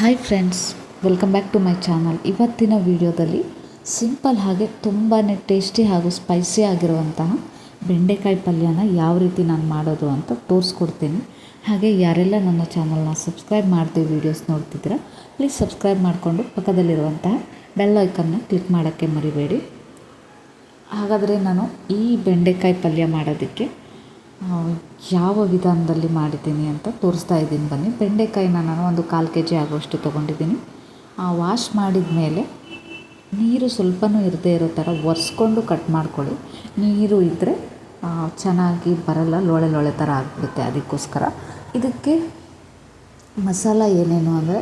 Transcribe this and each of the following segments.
Hi friends, welcome back to my channel. ಇವತ್ತಿನ ವಿಡಿಯೋದಲ್ಲಿ simple ಹಾಗೆ ತುಂಬಾ ಟೇಸ್ಟಿ ಹಾಗೂ ಸ್ಪೈಸಿ ಆಗಿರುವಂತಹ ಬೆಂಡೆಕಾಯಿ ಪಲ್ಯನ ಯಾವ ರೀತಿ ನಾನು ಮಾಡೋದು ಅಂತ ತೋರಿಸ್ಕೊಡ್ತೀನಿ. ಹಾಗೆ ಯಾರೆಲ್ಲ ನನ್ನ ಚಾನಲ್ನ ಸಬ್ಸ್ಕ್ರೈಬ್ ಮಾಡದೆ ವೀಡಿಯೋಸ್ ನೋಡ್ತಿದ್ದೀರಾ, ಪ್ಲೀಸ್ ಸಬ್ಸ್ಕ್ರೈಬ್ ಮಾಡಿಕೊಂಡು ಪಕ್ಕದಲ್ಲಿರುವಂತಹ ಬೆಲ್ ಐಕನ್ನ ಕ್ಲಿಕ್ ಮಾಡೋಕ್ಕೆ ಮರಿಬೇಡಿ. ಹಾಗಾದರೆ ನಾನು ಈ ಬೆಂಡೆಕಾಯಿ ಪಲ್ಯ ಮಾಡೋದಕ್ಕೆ ಯಾವ ವಿಧಾನದಲ್ಲಿ ಮಾಡಿದ್ದೀನಿ ಅಂತ ತೋರಿಸ್ತಾ ಇದ್ದೀನಿ ಬನ್ನಿ. ಬೆಂಡೆಕಾಯಿನ ನಾನು ಒಂದು 1/4 kg ಆಗುವಷ್ಟು ತೊಗೊಂಡಿದ್ದೀನಿ. ವಾಶ್ ಮಾಡಿದ ಮೇಲೆ ನೀರು ಸ್ವಲ್ಪನೂ ಇರದೇ ಇರೋ ಥರ ಒರೆಸ್ಕೊಂಡು ಕಟ್ ಮಾಡ್ಕೊಳ್ಳಿ. ನೀರು ಇದ್ದರೆ ಚೆನ್ನಾಗಿ ಬರಲ್ಲ, ಲೋಳೆ ಲೋಳೆ ಥರ ಆಗಿಬಿಡುತ್ತೆ. ಅದಕ್ಕೋಸ್ಕರ ಇದಕ್ಕೆ ಮಸಾಲ ಏನೇನು ಅಂದರೆ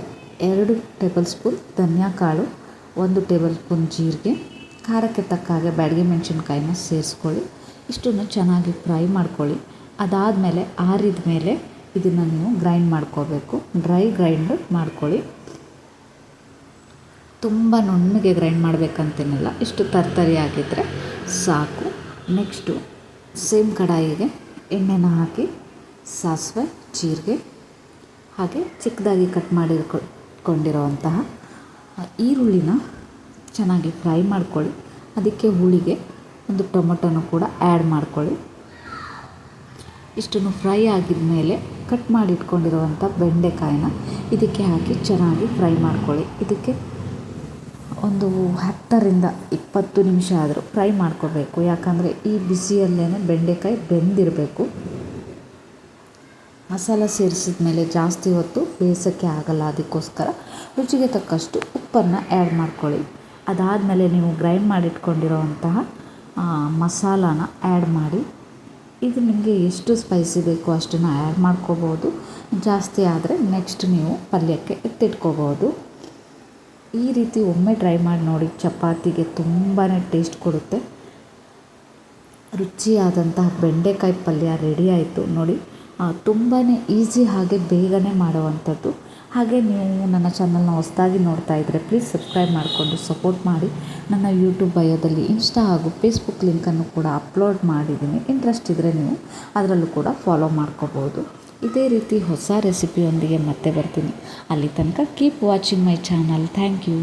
2 ಟೇಬಲ್ ಸ್ಪೂನ್ ಧನಿಯಾ ಕಾಳು, 1 ಟೇಬಲ್ ಸ್ಪೂನ್ ಜೀರಿಗೆ, ಖಾರಕ್ಕೆ ತಕ್ಕ ಹಾಗೆ ಬ್ಯಾಡಗಿ ಮೆಣಸಿನ್ಕಾಯಿನ ಸೇರಿಸ್ಕೊಳ್ಳಿ. ಇಷ್ಟನ್ನು ಚೆನ್ನಾಗಿ ಫ್ರೈ ಮಾಡ್ಕೊಳ್ಳಿ. ಅದಾದಮೇಲೆ ಆರಿದ ಮೇಲೆ ಇದನ್ನು ನೀವು ಗ್ರೈಂಡ್ ಮಾಡ್ಕೋಬೇಕು. ಡ್ರೈ ಗ್ರೈಂಡ್ ಮಾಡ್ಕೊಳ್ಳಿ. ತುಂಬ ನುಣ್ಣಗೆ ಗ್ರೈಂಡ್ ಮಾಡಬೇಕಂತೇನಿಲ್ಲ, ಇಷ್ಟು ತರ್ತರಿ ಆಗಿದ್ದರೆ ಸಾಕು. ನೆಕ್ಸ್ಟು ಸೇಮ್ ಕಡಾಯಿಗೆ ಎಣ್ಣೆನ ಹಾಕಿ ಸಾಸಿವೆ, ಜೀರಿಗೆ ಹಾಗೆ ಚಿಕ್ಕದಾಗಿ ಕಟ್ ಮಾಡಿಕೊಂಡಿರುವಂತಹ ಈರುಳ್ಳಿನ ಚೆನ್ನಾಗಿ ಫ್ರೈ ಮಾಡ್ಕೊಳ್ಳಿ. ಅದಕ್ಕೆ ಹುಳಿಗೆ 1 ಟೊಮೊಟೊನೂ ಕೂಡ ಆ್ಯಡ್ ಮಾಡ್ಕೊಳ್ಳಿ. ಇಷ್ಟನ್ನು ಫ್ರೈ ಆಗಿದ ಮೇಲೆ ಕಟ್ ಮಾಡಿ ಇಟ್ಕೊಂಡಿರುವಂಥ ಬೆಂಡೆಕಾಯಿನ ಇದಕ್ಕೆ ಹಾಕಿ ಚೆನ್ನಾಗಿ ಫ್ರೈ ಮಾಡ್ಕೊಳ್ಳಿ. ಇದಕ್ಕೆ ಒಂದು 10ರಿಂದ 20 ನಿಮಿಷ ಆದರೂ ಫ್ರೈ ಮಾಡ್ಕೋಬೇಕು. ಯಾಕಂದರೆ ಈ ಬಿಸಿಯಲ್ಲೇ ಬೆಂಡೆಕಾಯಿ ಬೆಂದಿರಬೇಕು. ಮಸಾಲ ಸೇರಿಸಿದ ಮೇಲೆ ಜಾಸ್ತಿ ಹೊತ್ತು ಬೇಯಿಸೋಕ್ಕೆ ಆಗಲ್ಲ. ಅದಕ್ಕೋಸ್ಕರ ರುಚಿಗೆ ತಕ್ಕಷ್ಟು ಉಪ್ಪನ್ನು ಆ್ಯಡ್ ಮಾಡ್ಕೊಳ್ಳಿ. ಅದಾದಮೇಲೆ ನೀವು ಗ್ರೈಂಡ್ ಮಾಡಿಟ್ಕೊಂಡಿರೋವಂತಹ ಮಸಾಲಾನ ಆ್ಯಡ್ ಮಾಡಿ. ಇದು ನಿಮಗೆ ಎಷ್ಟು ಸ್ಪೈಸಿ ಬೇಕೋ ಅಷ್ಟನ್ನು ಆ್ಯಡ್ ಮಾಡ್ಕೋಬೋದು. ಜಾಸ್ತಿ ಆದರೆ ನೆಕ್ಸ್ಟ್ ನೀವು ಪಲ್ಯಕ್ಕೆ ಎತ್ತಿಟ್ಕೋಬೋದು. ಈ ರೀತಿ ಒಮ್ಮೆ ಟ್ರೈ ಮಾಡಿ ನೋಡಿ, ಚಪಾತಿಗೆ ತುಂಬಾ ಟೇಸ್ಟ್ ಕೊಡುತ್ತೆ. ರುಚಿಯಾದಂತಹ ಬೆಂಡೆಕಾಯಿ ಪಲ್ಯ ರೆಡಿ ಆಯಿತು ನೋಡಿ. ತುಂಬಾ ಈಸಿ ಹಾಗೆ ಬೇಗನೆ ಮಾಡುವಂಥದ್ದು. ಹಾಗೆ ನೀವು ನನ್ನ ಚಾನಲ್ನ ಹೊಸದಾಗಿ ನೋಡ್ತಾ ಇದ್ದರೆ ಪ್ಲೀಸ್ ಸಬ್ಸ್ಕ್ರೈಬ್ ಮಾಡಿಕೊಂಡು ಸಪೋರ್ಟ್ ಮಾಡಿ. ನನ್ನ ಯೂಟ್ಯೂಬ್ ಬಯೋದಲ್ಲಿ ಇನ್ಸ್ಟಾ ಹಾಗೂ ಫೇಸ್ಬುಕ್ ಲಿಂಕನ್ನು ಕೂಡ ಅಪ್ಲೋಡ್ ಮಾಡಿದ್ದೀನಿ. ಇಂಟ್ರೆಸ್ಟ್ ಇದ್ದರೆ ನೀವು ಅದರಲ್ಲೂ ಕೂಡ ಫಾಲೋ ಮಾಡ್ಕೋಬೋದು. ಇದೇ ರೀತಿ ಹೊಸ ರೆಸಿಪಿಯೊಂದಿಗೆ ಮತ್ತೆ ಬರ್ತೀನಿ. ಅಲ್ಲಿ ತನಕ keep watching my channel. Thank you.